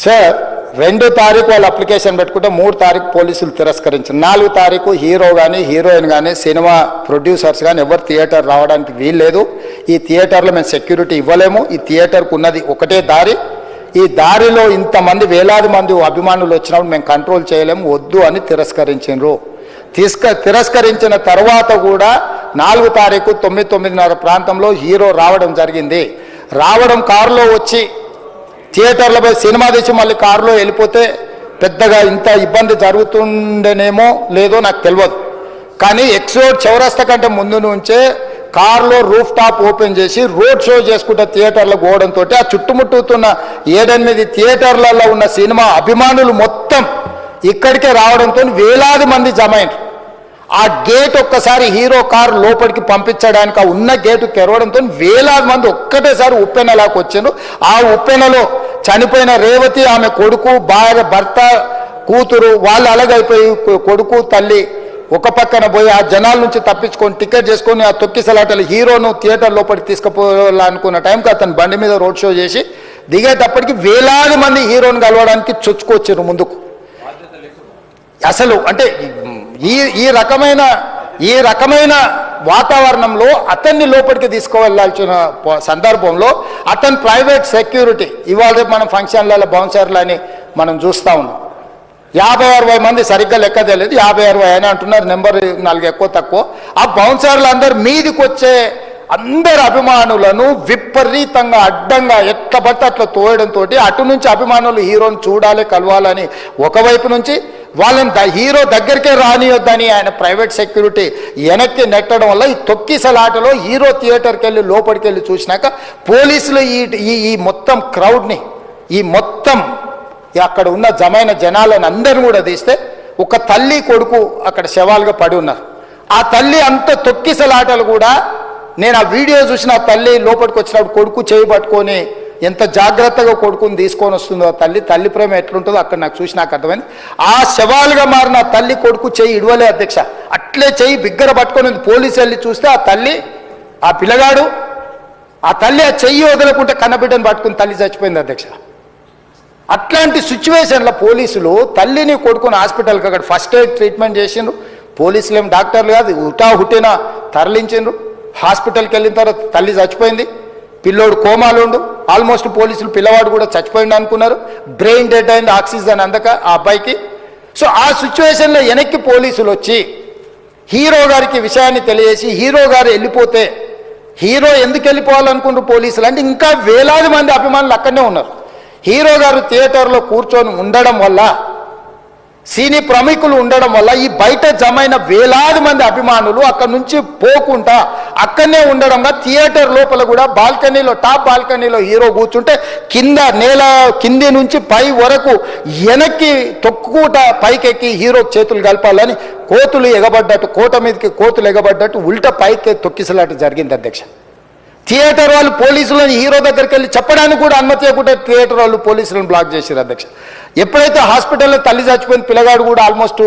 Sir 2 తారీఖు వాళ్ళు application పెట్టుకుంటే 3 తారీఖు పోలీసులు తిరస్కరించారు. 4 తారీఖు హీరో కానీ హీరోయిన్ కానీ సినిమా ప్రొడ్యూసర్స్ కానీ ఎవరు థియేటర్ రావడానికి వీల్లేదు. ఈ థియేటర్లో మేము సెక్యూరిటీ ఇవ్వలేము. ఈ థియేటర్కు ఉన్నది ఒకటే దారి. ఈ దారిలో ఇంతమంది వేలాది మంది అభిమానులు వచ్చినప్పుడు మేము కంట్రోల్ చేయలేము, వద్దు అని తిరస్కరించారు. తిరస్కరించిన తర్వాత కూడా 4 తారీఖు 9:30 ప్రాంతంలో హీరో రావడం జరిగింది. రావడం కారులో వచ్చి థియేటర్లో పోయి సినిమా తెచ్చి మళ్ళీ కారులో వెళ్ళిపోతే పెద్దగా ఇంత ఇబ్బంది జరుగుతుండేనేమో లేదో నాకు తెలియదు. కానీ ఎక్స్రోడ్ చౌరస్తా కంటే ముందు నుంచే కారులో రూఫ్ టాప్ ఓపెన్ చేసి రోడ్ షో చేసుకుంటే థియేటర్లో పోవడంతో ఆ చుట్టుముట్టుతున్న 7-8 థియేటర్లలో ఉన్న సినిమా అభిమానులు మొత్తం ఇక్కడికే రావడంతో వేలాది మంది జమ అయినారు. ఆ గేట్ ఒక్కసారి హీరో కారు లోపలికి పంపించడానికి ఆ ఉన్న గేటు తెరవడంతో వేలాది మంది ఒక్కటేసారి ఉప్పెనలాకు వచ్చారు. ఆ ఉప్పెనలో చనిపోయిన రేవతి, ఆమె కొడుకు, భార్య, భర్త, కూతురు వాళ్ళు అలాగైపోయి కొడుకు తల్లి ఒక పక్కన పోయి ఆ జనాల నుంచి తప్పించుకొని టికెట్ చేసుకొని ఆ తొక్కిసలాటలు హీరోను థియేటర్ లోపలికి తీసుకుపోవాలనుకున్న టైంకి అతను బండి మీద రోడ్ షో చేసి దిగేటప్పటికి వేలాది మంది హీరోని కలవడానికి చొచ్చుకొచ్చారు ముందుకు. అసలు అంటే ఈ రకమైన వాతావరణంలో అతన్ని లోపలికి తీసుకువెళ్ళాల్సిన సందర్భంలో అతను ప్రైవేట్ సెక్యూరిటీ ఇవాళ మనం ఫంక్షన్లలో బౌన్సర్లు అని మనం చూస్తూ ఉన్నాం. 50-60 మంది సరిగ్గా లెక్క తెలియదు, 50-60 అని అంటున్నారు, నెంబర్ 4 ఎక్కువ తక్కువ. ఆ బౌన్సర్లు అందరు మీదికి వచ్చే అందరు అభిమానులను విపరీతంగా అడ్డంగా ఎట్లా పడితే అట్లా తోయడంతో అటు నుంచి అభిమానులు హీరోని చూడాలి, కలవాలని ఒకవైపు నుంచి వాళ్ళని హీరో దగ్గరికే రానియొద్దని ఆయన ప్రైవేట్ సెక్యూరిటీ వెనక్కి నెట్టడం వల్ల ఈ తొక్కిసలాటలో హీరో థియేటర్కి వెళ్ళి లోపలికి వెళ్ళి చూసినాక పోలీసులు ఈ మొత్తం క్రౌడ్ని ఈ మొత్తం అక్కడ ఉన్న జమైన జనాలను అందరిని కూడా తీస్తే ఒక తల్లి కొడుకు అక్కడ శవాలుగా పడి ఉన్నారు. ఆ తల్లి అంత తొక్కిసలాటలు కూడా నేను ఆ వీడియో చూసిన ఆ తల్లి లోపలికి వచ్చినప్పుడు కొడుకు చేయి పట్టుకొని ఎంత జాగ్రత్తగా కొడుకుని తీసుకొని వస్తుందో తల్లి ప్రేమ ఎట్లుంటుందో అక్కడ నాకు చూసి నాకు అర్థమైంది. ఆ శవాలుగా మారిన తల్లి కొడుకు చెయ్యి ఇడవలే అధ్యక్ష, అట్లే చెయ్యి బిగ్గర పట్టుకొని పోలీసు వెళ్ళి చూస్తే ఆ తల్లి ఆ పిల్లగాడు ఆ తల్లి ఆ చెయ్యి వదలకుంటే కన్నబిడ్డను పట్టుకుని తల్లి చచ్చిపోయింది అధ్యక్ష. అట్లాంటి సిచ్యువేషన్లో పోలీసులు తల్లిని కొడుకుని హాస్పిటల్కి అక్కడ ఫస్ట్ ఎయిడ్ ట్రీట్మెంట్ చేసిండ్రు. పోలీసులు ఏం డాక్టర్లు కాదు, హుటాహుటిన తరలించిండ్రు. హాస్పిటల్కి వెళ్ళిన తర్వాత తల్లి చచ్చిపోయింది, పిల్లోడు కోమాలు ఉండు. ఆల్మోస్ట్ పోలీసులు పిల్లవాడు కూడా చచ్చిపోయింది అనుకున్నారు. బ్రెయిన్ డెడ్ అయింది, ఆక్సిజన్ అందక ఆ అబ్బాయికి. సో ఆ సిచ్యువేషన్లో వెనక్కి పోలీసులు వచ్చి హీరో గారికి విషయాన్ని తెలియజేసి హీరో గారు వెళ్ళిపోతే హీరో ఎందుకు వెళ్ళిపోవాలనుకుంటారు పోలీసులు అంటే ఇంకా వేలాది మంది అభిమానులు అక్కడనే ఉన్నారు. హీరో గారు థియేటర్లో కూర్చొని ఉండడం వల్ల సినీ ప్రముఖులు ఉండడం వల్ల ఈ బయట జమైన వేలాది మంది అభిమానులు అక్కడ నుంచి పోకుండా అక్కడనే ఉండడంగా థియేటర్ లోపల కూడా బాల్కనీలో టాప్ బాల్కనీలో హీరో కూర్చుంటే కింద నేల కింది నుంచి పై వరకు వెనక్కి తొక్కుట పైకెక్కి హీరో చేతులు కలపాలని కోతులు ఎగబడ్డట్టు కోట మీదకి కోతులు ఎగబడ్డట్టు ఉల్టా పైకి తొక్కిసలాట జరిగింది అధ్యక్ష. థియేటర్ వాళ్ళు పోలీసులను హీరో దగ్గరికి వెళ్ళి చెప్పడానికి కూడా అనుమతి ఇవ్వకుండా థియేటర్ వాళ్ళు పోలీసులను బ్లాక్ చేశారు అధ్యక్ష. ఎప్పుడైతే హాస్పిటల్లో తల్లి చచ్చిపోయిన పిల్లగాడు కూడా ఆల్మోస్ట్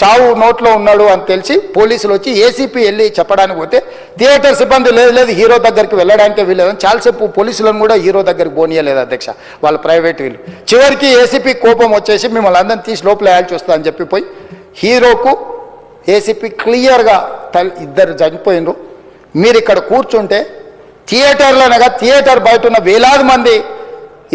చావు నోట్లో ఉన్నాడు అని తెలిసి పోలీసులు వచ్చి ఏసీపీ వెళ్ళి చెప్పడానికి పోతే థియేటర్ సిబ్బంది లేదు హీరో దగ్గరికి వెళ్ళడానికే వీళ్ళేదని చాలాసేపు పోలీసులను కూడా హీరో దగ్గరికి పోనీయలేదు అధ్యక్ష వాళ్ళ ప్రైవేట్ వీళ్ళు. చివరికి ఏసీపీ కోపం వచ్చేసి మిమ్మల్ని అందరిని తీసి లోపల వేయాల్సి వస్తుందని చెప్పిపోయి హీరోకు ఏసీపీ క్లియర్గా ఇద్దరు చనిపోయినరు, మీరు ఇక్కడ కూర్చుంటే థియేటర్లోనగా థియేటర్ బయట ఉన్న వేలాది మంది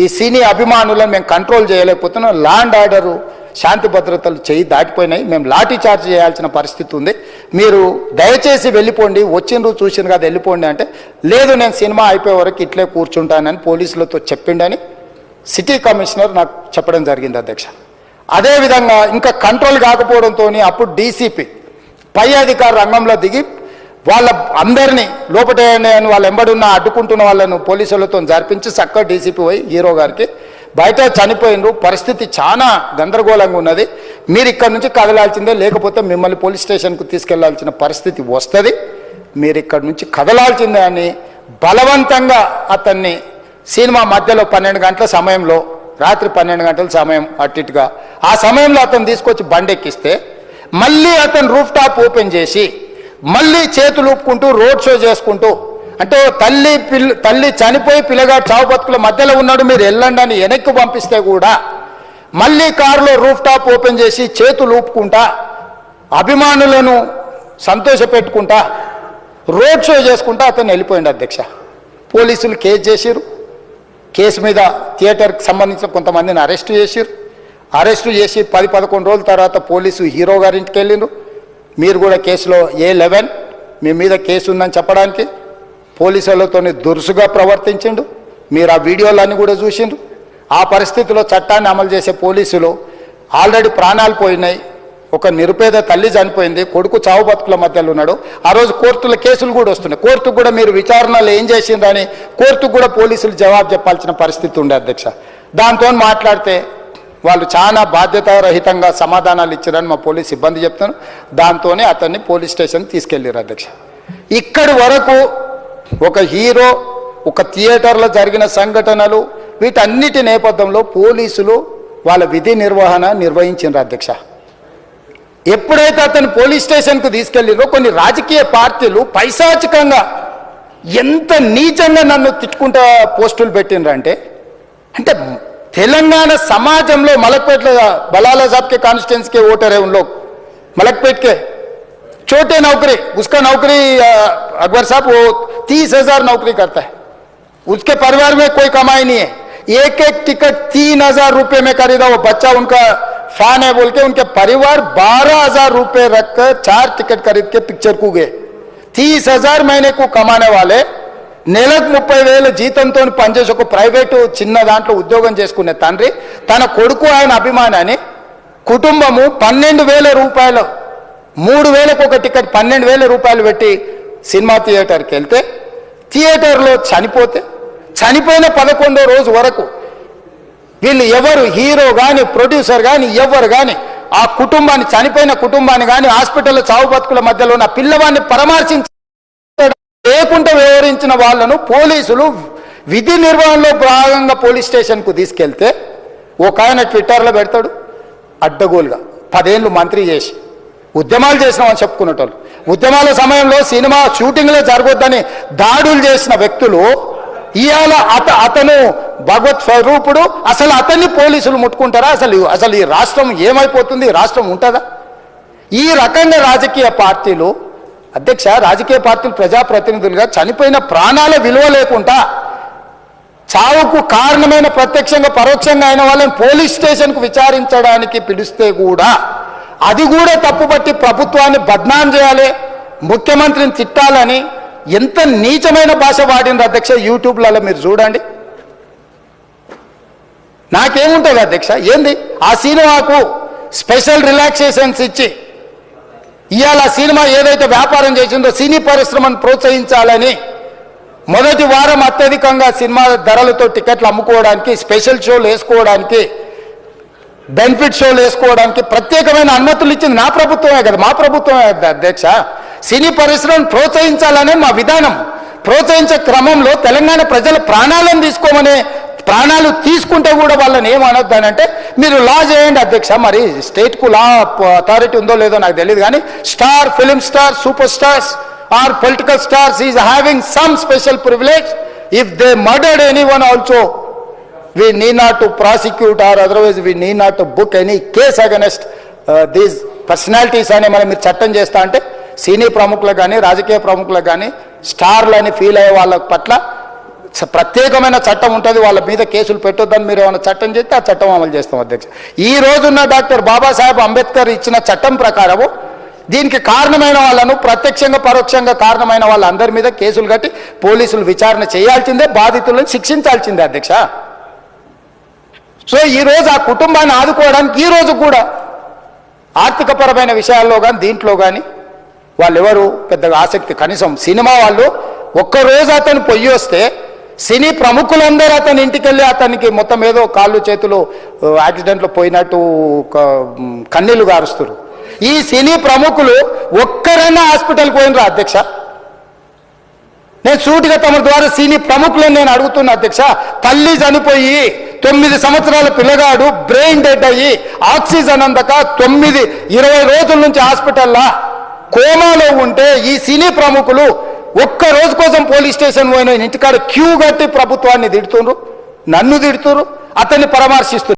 ఈ సినీ అభిమానులను మేము కంట్రోల్ చేయలేకపోతున్నాం, ల్యాండ్ ఆర్డరు శాంతి భద్రతలు చేయి దాటిపోయినాయి, మేము లాఠీ చార్జ్ చేయాల్సిన పరిస్థితి ఉంది, మీరు దయచేసి వెళ్ళిపోండి, వచ్చిండ్రు చూసిండ్రు కదా వెళ్ళిపోండి అంటే లేదు నేను సినిమా అయిపోయే వరకు ఇట్లే కూర్చుంటానని పోలీసులతో చెప్పిండని సిటీ కమిషనర్ నాకు చెప్పడం జరిగింది అధ్యక్ష. అదేవిధంగా ఇంకా కంట్రోల్ కాకపోవడంతో అప్పుడు డీసీపీ పై అధికారు రంగంలో దిగి వాళ్ళ అందరినీ లోపల వాళ్ళ ఎంబడున్న అడ్డుకుంటున్న వాళ్ళను పోలీసులతో జరిపించి చక్కగా డీసీపీ పోయి హీరో గారికి బయట చనిపోయినరు, పరిస్థితి చాలా గందరగోళంగా ఉన్నది, మీరు ఇక్కడ నుంచి కదలాల్సిందే లేకపోతే మిమ్మల్ని పోలీస్ స్టేషన్కు తీసుకెళ్లాల్సిన పరిస్థితి వస్తుంది, మీరు ఇక్కడ నుంచి కదలాల్సిందే అని బలవంతంగా అతన్ని సినిమా మధ్యలో 12 గంటల సమయంలో రాత్రి 12 గంటల సమయం అట్టిట్టుగా ఆ సమయంలో అతను తీసుకొచ్చి బండెక్కిస్తే మళ్ళీ అతను రూఫ్ టాప్ ఓపెన్ చేసి మళ్ళీ చేతులు ఊపుకుంటూ రోడ్ షో చేసుకుంటూ అంటే తల్లి చనిపోయి పిల్లగాడు చావు బతుకుల మధ్యలో ఉన్నాడు, మీరు వెళ్ళండి అని వెనక్కి పంపిస్తే కూడా మళ్ళీ కారులో రూఫ్ టాప్ ఓపెన్ చేసి చేతులు ఊపుకుంటా అభిమానులను సంతోషపెట్టుకుంటా రోడ్ షో చేసుకుంటా అతను వెళ్ళిపోయింది అధ్యక్ష. పోలీసులు కేసు చేసిరు, కేసు మీద థియేటర్కి సంబంధించిన కొంతమందిని అరెస్ట్ చేసిరు. అరెస్టు చేసి 10-11 రోజుల తర్వాత పోలీసు హీరో గారింటికి వెళ్ళిండ్రు. మీరు కూడా కేసులో A11 మీ మీద కేసు ఉందని చెప్పడానికి పోలీసులతో దురుసుగా ప్రవర్తించిండు. మీరు ఆ వీడియోలన్నీ కూడా చూసిండ్రు. ఆ పరిస్థితిలో చట్టాన్ని అమలు చేసే పోలీసులు ఆల్రెడీ ప్రాణాలు పోయినాయి, ఒక నిరుపేద తల్లి చనిపోయింది, కొడుకు చావు బతుకుల మధ్యలో ఉన్నాడు. ఆ రోజు కోర్టుల కేసులు కూడా వస్తున్నాయి. కోర్టుకు కూడా మీరు విచారణలు ఏం చేసిండ్రని కోర్టుకు కూడా పోలీసులు జవాబు చెప్పాల్సిన పరిస్థితి ఉండే అధ్యక్ష. దాంతో మాట్లాడితే వాళ్ళు చాలా బాధ్యతారహితంగా సమాధానాలు ఇచ్చారని మా పోలీస్ సిబ్బంది చెప్తాను. దాంతోనే అతన్ని పోలీస్ స్టేషన్ తీసుకెళ్ళారు అధ్యక్ష. ఇక్కడి వరకు ఒక హీరో, ఒక థియేటర్లో జరిగిన సంఘటనలు, వీటన్నిటి నేపథ్యంలో పోలీసులు వాళ్ళ విధి నిర్వహణ నిర్వహించారు అధ్యక్ష. ఎప్పుడైతే అతను పోలీస్ స్టేషన్కు తీసుకెళ్ళిరో కొన్ని రాజకీయ పార్టీలు పైశాచికంగా ఎంత నీచంగా నన్ను తిట్టుకుంటా పోస్టులు పెట్టినరంటే, అంటే తెలంగాణ समाजంలో మలక్పేట్ बलाला साहब के कॉन्स्टिट्यूंसी के वोटर है, उन लोग मलकपेट के छोटे नौकरी, उसका नौकरी अकबर साहब वो 30,000 नौकरी करता है, उसके परिवार में कोई कमाई नहीं है, एक टिकट 3,000 रुपये में खरीदा, वो बच्चा उनका फैन है बोल के उनके परिवार 12,000 रुपये रखकर 4 टिकट खरीद के पिक्चर को गए. 30,000 महीने को कमाने वाले నెలకు 30,000 జీతంతో పనిచేసి ఒక ప్రైవేటు చిన్న దాంట్లో ఉద్యోగం చేసుకునే తండ్రి తన కొడుకు ఆయన అభిమానాన్ని కుటుంబము 12,000 రూపాయలు 3,000కు ఒక టికెట్ 12,000 రూపాయలు పెట్టి సినిమా థియేటర్కి వెళ్తే థియేటర్లో చనిపోయిన 11వ రోజు వరకు వీళ్ళు ఎవరు హీరో కానీ ప్రొడ్యూసర్ కానీ ఎవరు కానీ ఆ కుటుంబాన్ని చనిపోయిన కుటుంబాన్ని కానీ హాస్పిటల్లో చావు బతుకుల మధ్యలో ఉన్న పిల్లవాడిని పరామర్శించి లేకుండా వివరించిన వాళ్ళను పోలీసులు విధి నిర్వహణలో భాగంగా పోలీస్ స్టేషన్కు తీసుకెళ్తే ఒక ఆయన ట్విట్టర్లో పెడతాడు అడ్డగోలుగా 10 ఏళ్ళు మంత్రి చేసి ఉద్యమాలు చేసినామని చెప్పుకునేటోళ్ళు, ఉద్యమాల సమయంలో సినిమా షూటింగ్లో జరగొద్దని దాడులు చేసిన వ్యక్తులు ఇవాళ అతను భగవత్ స్వరూపుడు, అసలు అతన్ని పోలీసులు ముట్టుకుంటారా? అసలు ఈ రాష్ట్రం ఏమైపోతుంది? ఈ రాష్ట్రం ఉంటుందా? ఈ రకంగా రాజకీయ పార్టీలు అధ్యక్ష, రాజకీయ పార్టీలు ప్రజాప్రతినిధులుగా చనిపోయిన ప్రాణాల విలువ లేకుండా చావుకు కారణమైన ప్రత్యక్షంగా పరోక్షంగా అయిన వాళ్ళని పోలీస్ స్టేషన్కు విచారించడానికి పిలిస్తే కూడా అది కూడా తప్పుపట్టి ప్రభుత్వాన్ని బద్నాం చేయాలి, ముఖ్యమంత్రిని తిట్టాలని ఎంత నీచమైన భాష వాడింది అధ్యక్ష. యూట్యూబ్లలో మీరు చూడండి. నాకేముంటుంది అధ్యక్ష, ఏంది ఆ సినిమాకు స్పెషల్ రిలాక్సేషన్స్ ఇచ్చి ఇవాళ సినిమా ఏదైతే వ్యాపారం చేసిందో సినీ పరిశ్రమను ప్రోత్సహించాలని మొదటి వారం అత్యధికంగా సినిమా ధరలతో టికెట్లు అమ్ముకోవడానికి, స్పెషల్ షోలు వేసుకోవడానికి, బెనిఫిట్ షోలు వేసుకోవడానికి ప్రత్యేకమైన అనుమతులు ఇచ్చింది నా ప్రభుత్వమే కదా, మా ప్రభుత్వమే కదా అధ్యక్ష. సినీ పరిశ్రమను ప్రోత్సహించాలనే మా విధానం. ప్రోత్సహించే క్రమంలో తెలంగాణ ప్రజల ప్రాణాలను తీసుకోమనే, ప్రాణాలు తీసుకుంటే కూడా వాళ్ళని ఏమనొద్దానంటే మీరు లా చేయండి అధ్యక్ష. మరి స్టేట్కు లా అథారిటీ ఉందో లేదో నాకు తెలియదు, కానీ star, film star, super stars or political stars is having some special privilege. If they murdered anyone also we need not to prosecute or otherwise we need not to book any case against these personalities అని మనం మీరు చట్టం చేస్తా అంటే సినీ ప్రముఖులకు కానీ రాజకీయ ప్రముఖులకు కానీ స్టార్లని ఫీల్ అయ్యే వాళ్ళ పట్ల ప్రత్యేకమైన చట్టం ఉంటుంది, వాళ్ళ మీద కేసులు పెట్టొద్దని మీరు ఏమైనా చట్టం చేస్తే ఆ చట్టం అమలు చేస్తాం అధ్యక్ష. ఈ రోజున్న డాక్టర్ బాబాసాహెబ్ అంబేద్కర్ ఇచ్చిన చట్టం ప్రకారము దీనికి కారణమైన వాళ్ళను ప్రత్యక్షంగా పరోక్షంగా కారణమైన వాళ్ళందరి మీద కేసులు కట్టి పోలీసులు విచారణ చేయాల్సిందే, బాధితులను శిక్షించాల్సిందే అధ్యక్ష. సో ఈరోజు ఆ కుటుంబాన్ని ఆదుకోవడానికి ఈరోజు కూడా ఆర్థికపరమైన విషయాల్లో కానీ దీంట్లో కానీ వాళ్ళు ఎవరు పెద్దగా ఆసక్తి, కనీసం సినిమా వాళ్ళు ఒక్కరోజు అతను పొయ్యి వస్తే సినీ ప్రముఖులందరూ అతని ఇంటికి వెళ్ళి అతనికి మొత్తం ఏదో కాళ్ళు చేతులు యాక్సిడెంట్లో పోయినట్టు కన్నీళ్లు గారుస్తారు. ఈ సినీ ప్రముఖులు ఒక్కరైనా హాస్పిటల్కి పోయినరా అధ్యక్ష? నేను సూటిగా తమ ద్వారా సినీ ప్రముఖులను నేను అడుగుతున్నా అధ్యక్ష. తల్లి చనిపోయి 9 సంవత్సరాల పిల్లగాడు బ్రెయిన్ డెడ్ అయ్యి ఆక్సిజన్ అందక 20 రోజుల నుంచి హాస్పిటల్లో కోమాలో ఉంటే ఈ సినీ ప్రముఖులు ఒక్క రోజు కోసం పోలీస్ స్టేషన్ పోయిన ఇంటికాడ క్యూ కట్టి ప్రభుత్వాన్ని తిడుతుండ్రు, నన్ను తిడుతురు, అతన్ని పరామర్శిస్తున్నారు.